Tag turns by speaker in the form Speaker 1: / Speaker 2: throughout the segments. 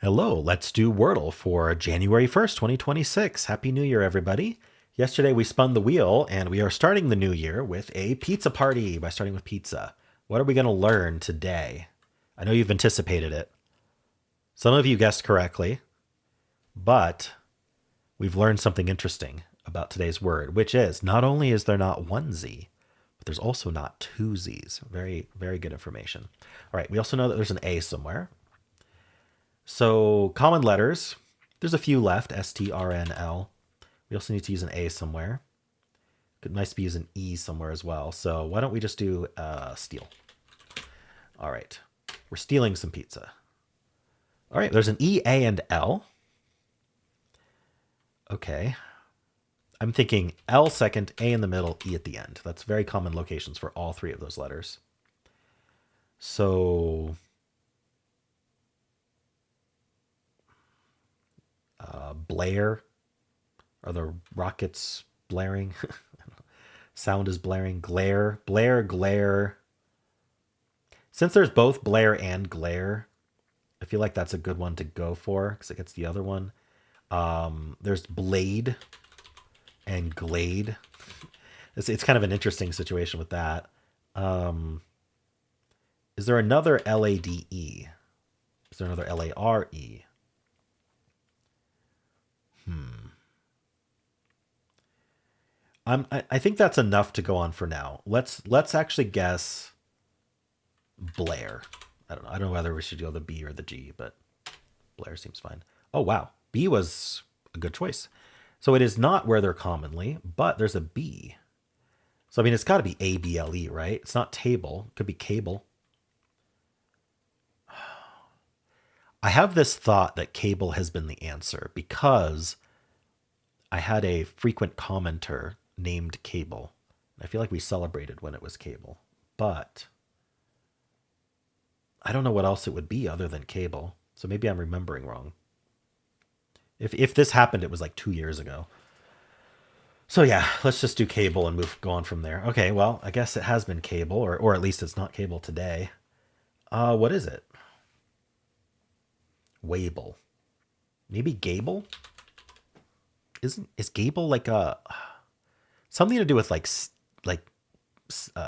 Speaker 1: Hello, let's do Wordle for January 1st, 2026. Happy New Year, everybody. Yesterday we spun the wheel and we are starting the new year with a pizza party by starting with pizza. What are we going to learn today? I know you've anticipated it. Some of you guessed correctly, but we've learned something interesting about today's word, which is not only is there not one Z, but there's also not two Z's. Very, very good information. All right, we also know that there's an A somewhere. So common letters, there's a few left, S, T, R, N, L. We also need to use an A somewhere. Could nice to be using E somewhere as well. So why don't we just do steal? All right, we're stealing some pizza. All right, there's an E, A, and L. Okay, I'm thinking L second, A in the middle, E at the end. That's very common locations for all three of those letters. So Blair, are the rockets blaring? Sound is blaring. Glare, Blair, glare. Since there's both Blair and glare, I feel like that's a good one to go for because it gets the other one. There's blade and glade. It's kind of an interesting situation with that. Um, is there another LADE? Is there another LARE? I think that's enough to go on for now. Let's actually guess Blair. I don't know. I don't know whether we should go the B or the G, but Blair seems fine. Oh wow, B was a good choice. So it is not where they're commonly, but there's a B. So I mean, it's got to be ABLE, right? It's not table. It could be cable. I have this thought that cable has been the answer because I had a frequent commenter named Cable. I feel like we celebrated when it was Cable, but I don't know what else it would be other than Cable. So maybe I'm remembering wrong. If this happened, it was like 2 years ago. So yeah, let's just do Cable and go on from there. Okay, well, I guess it has been Cable, or at least it's not Cable today. What is it? Wable. Maybe Gable? Is Gable like a something to do with like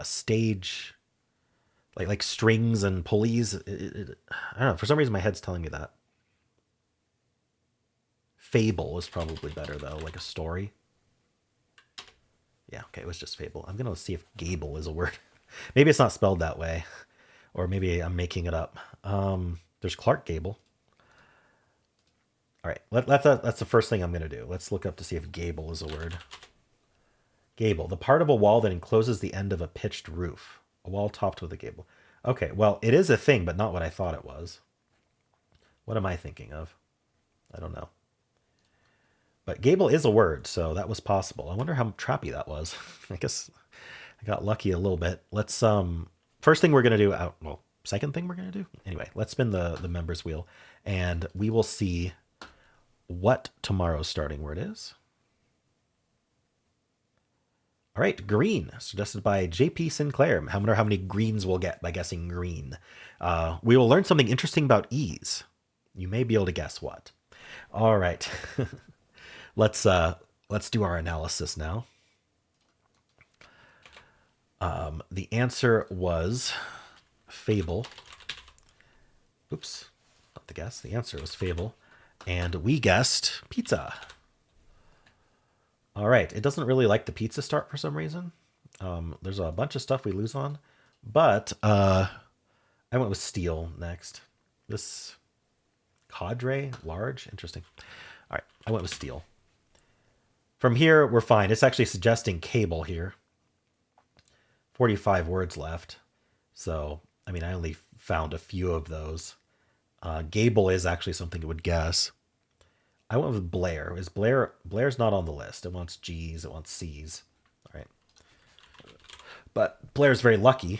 Speaker 1: stage, like strings and pulleys? I don't know. For some reason, my head's telling me that. Fable is probably better though, like a story. Yeah, okay, it was just Fable. I'm gonna see if Gable is a word. Maybe it's not spelled that way, or maybe I'm making it up. There's Clark Gable. All right, that's the first thing I'm gonna do. Let's look up to see if Gable is a word. Gable, the part of a wall that encloses the end of a pitched roof. A wall topped with a gable. Okay, well, it is a thing, but not what I thought it was. What am I thinking of? I don't know. But gable is a word, so that was possible. I wonder how trappy that was. I guess I got lucky a little bit. Let's first thing we're gonna do out well, second thing we're gonna do. Anyway, let's spin the members wheel and we will see what tomorrow's starting word is. All right, green, suggested by JP Sinclair. I wonder how many greens we'll get by guessing green. We will learn something interesting about ease. You may be able to guess what. All right, let's do our analysis now. The answer was fable. Oops, not the guess. The answer was fable, and we guessed pizza. All right. It doesn't really like the pizza start for some reason. There's a bunch of stuff we lose on, but I went with steel next. This cadre, large, interesting. All right. I went with steel. From here, we're fine. It's actually suggesting cable here. 45 words left. So, I mean, I only found a few of those. Gable is actually something you would guess. I went with Blair. Is Blair's not on the list. It wants G's, it wants C's. All right. But Blair's very lucky.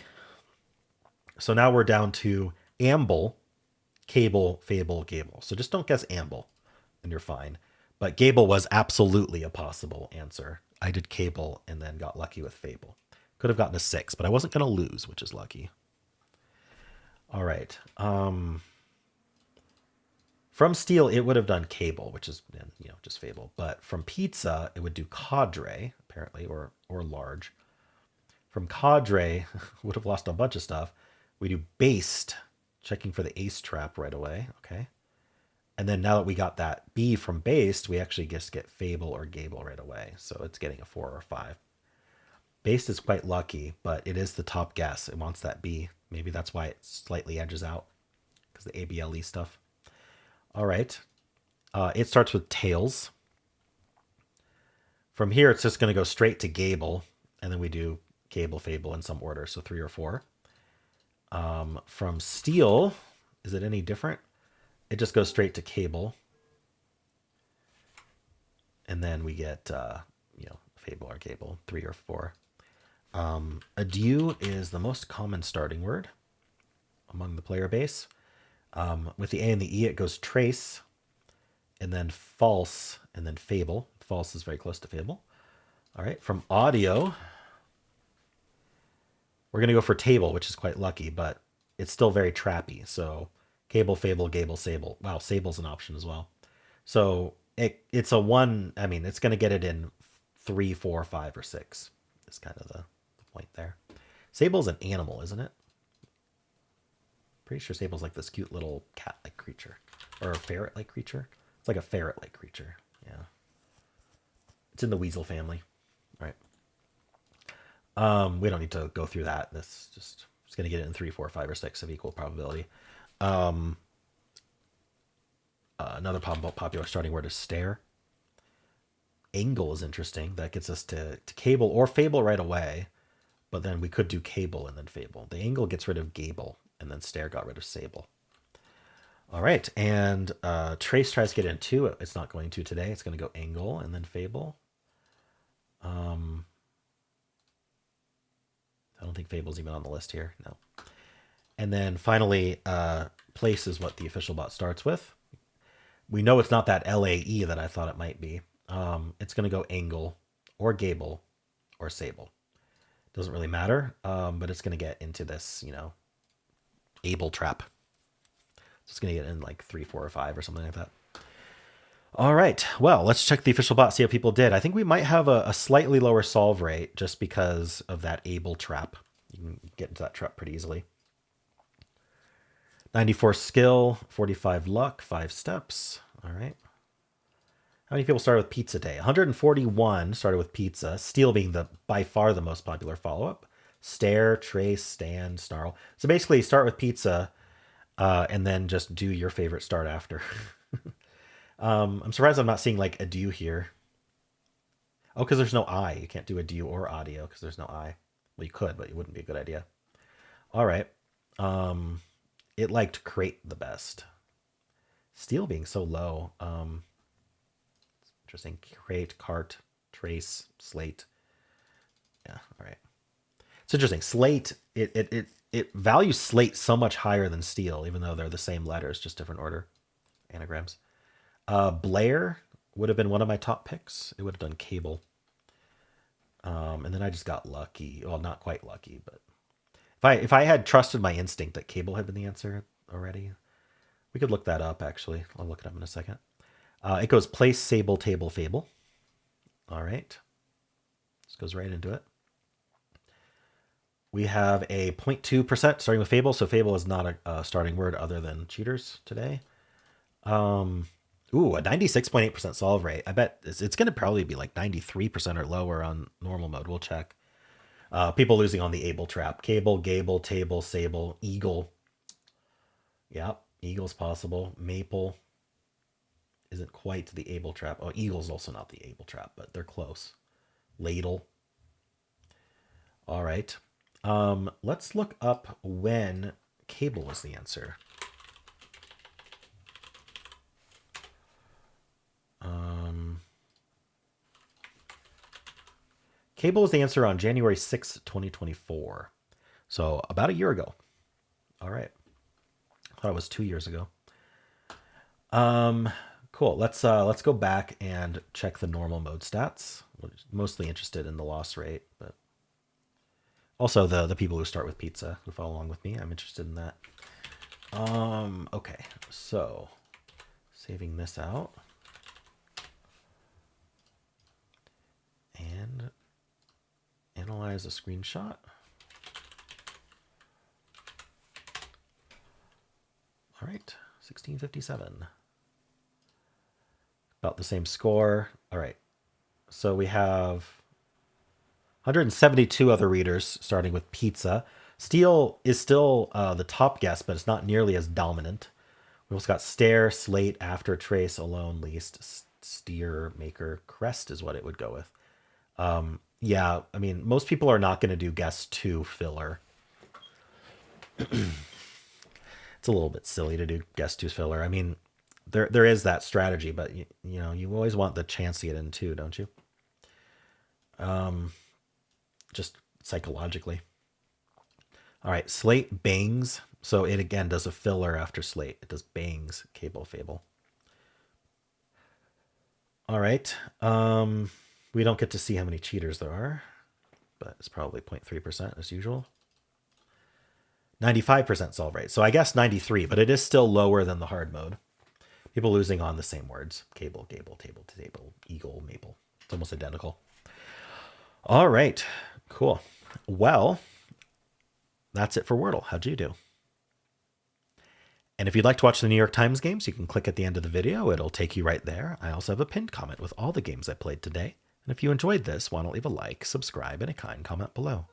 Speaker 1: So now we're down to amble, cable, fable, gable. So just don't guess amble and you're fine. But gable was absolutely a possible answer. I did cable and then got lucky with fable. Could have gotten a 6, but I wasn't going to lose, which is lucky. All right. From steel, it would have done cable, which is just fable. But from pizza, it would do cadre apparently, or large. From cadre, would have lost a bunch of stuff. We do based, checking for the ace trap right away. Okay. And then now that we got that B from based, we actually just get fable or gable right away. So it's getting a 4 or 5. Based is quite lucky, but it is the top guess. It wants that B. Maybe that's why it slightly edges out, because the ABLE stuff. All right. It starts with tails. From here, it's just going to go straight to gable, and then we do gable, fable in some order, so 3 or 4. From steel, is it any different? It just goes straight to cable, and then we get fable or gable, 3 or 4. Adieu is the most common starting word among the player base. With the A and the E, it goes trace, and then false, and then fable. False is very close to fable. All right, from audio, we're going to go for table, which is quite lucky, but it's still very trappy. So cable, fable, gable, sable. Wow, sable's an option as well. So it's a 1. I mean, it's going to get it in 3, 4, 5, or 6. Is kind of the point there. Sable's an animal, isn't it? Pretty sure sable's like this cute little cat-like creature. Or a ferret-like creature. It's like a ferret-like creature. Yeah. It's in the weasel family. All right. We don't need to go through that. This just it's going to get it in 3, 4, 5, or 6 of equal probability. Another popular starting word is stare. Angle is interesting. That gets us to cable or fable right away. But then we could do cable and then fable. The angle gets rid of gable, and then stare got rid of sable. All right, and trace tries to get in 2. It's not going to today. It's going to go angle and then fable. I don't think fable's even on the list here. No. And then finally, place is what the official bot starts with. We know it's not that LAE that I thought it might be. It's going to go angle or gable or sable. Doesn't really matter, but it's going to get into this, able trap. So it's going to get in like 3, 4, or 5 or something like that. All right. Well, let's check the official bot, see how people did. I think we might have a slightly lower solve rate just because of that able trap. You can get into that trap pretty easily. 94 skill, 45 luck, 5 steps. All right. How many people started with pizza day? 141 started with pizza. Steel being by far the most popular follow-up. Stare, trace, stand, snarl. So basically start with pizza and then just do your favorite start after. I'm surprised I'm not seeing like adieu here. Oh, because there's no I. You can't do adieu or audio because there's no I. Well, you could, but it wouldn't be a good idea. All right. It liked crate the best. Steel being so low. Interesting. Crate, cart, trace, slate. Yeah, all right. It's interesting. Slate, it values slate so much higher than steel, even though they're the same letters, just different order. Anagrams. Blair would have been one of my top picks. It would have done cable. And then I just got lucky. Well, not quite lucky, but if I had trusted my instinct that cable had been the answer already, we could look that up, actually. I'll look it up in a second. It goes place, sable, table, fable. All right. This goes right into it. We have a 0.2% starting with fable. So fable is not a starting word other than cheaters today. Ooh, a 96.8% solve rate. I bet it's going to probably be like 93% or lower on normal mode. We'll check. People losing on the able trap. Cable, gable, table, sable, eagle. Yep, eagle's possible. Maple isn't quite the able trap. Oh, eagle's also not the able trap, but they're close. Ladle. All right. Let's look up when cable was the answer. Cable was the answer on January 6th, 2024. So about a year ago. All right. I thought it was 2 years ago. Cool. Let's go back and check the normal mode stats. We're mostly interested in the loss rate, but also the people who start with pizza who follow along with me. I'm interested in that. Okay. So Saving this out. And analyze a screenshot. All right, 1657. About the same score. All right, so we have 172 other readers, starting with pizza. Steel is still the top guess, but it's not nearly as dominant. We also got stare, slate, after, trace, alone, least, steer, maker, crest is what it would go with. Yeah, I mean, most people are not going to do guess two filler. It's a little bit silly to do guess two filler. I mean, there is that strategy, but you know, you always want the chance to get in two, don't you? Just psychologically. All right, slate bangs. So it again does a filler after slate. It does bangs, cable, fable. All right. We don't get to see how many cheaters there are, but it's probably 0.3% as usual. 95% solve rate. So I guess 93, but it is still lower than the hard mode. People losing on the same words. Cable, gable, table, to table, eagle, maple. It's almost identical. All right, cool. Well, that's it for Wordle. How'd you do? And if you'd like to watch the New York Times games, you can click at the end of the video. It'll take you right there. I also have a pinned comment with all the games I played today. And if you enjoyed this, why not leave a like, subscribe, and a kind comment below.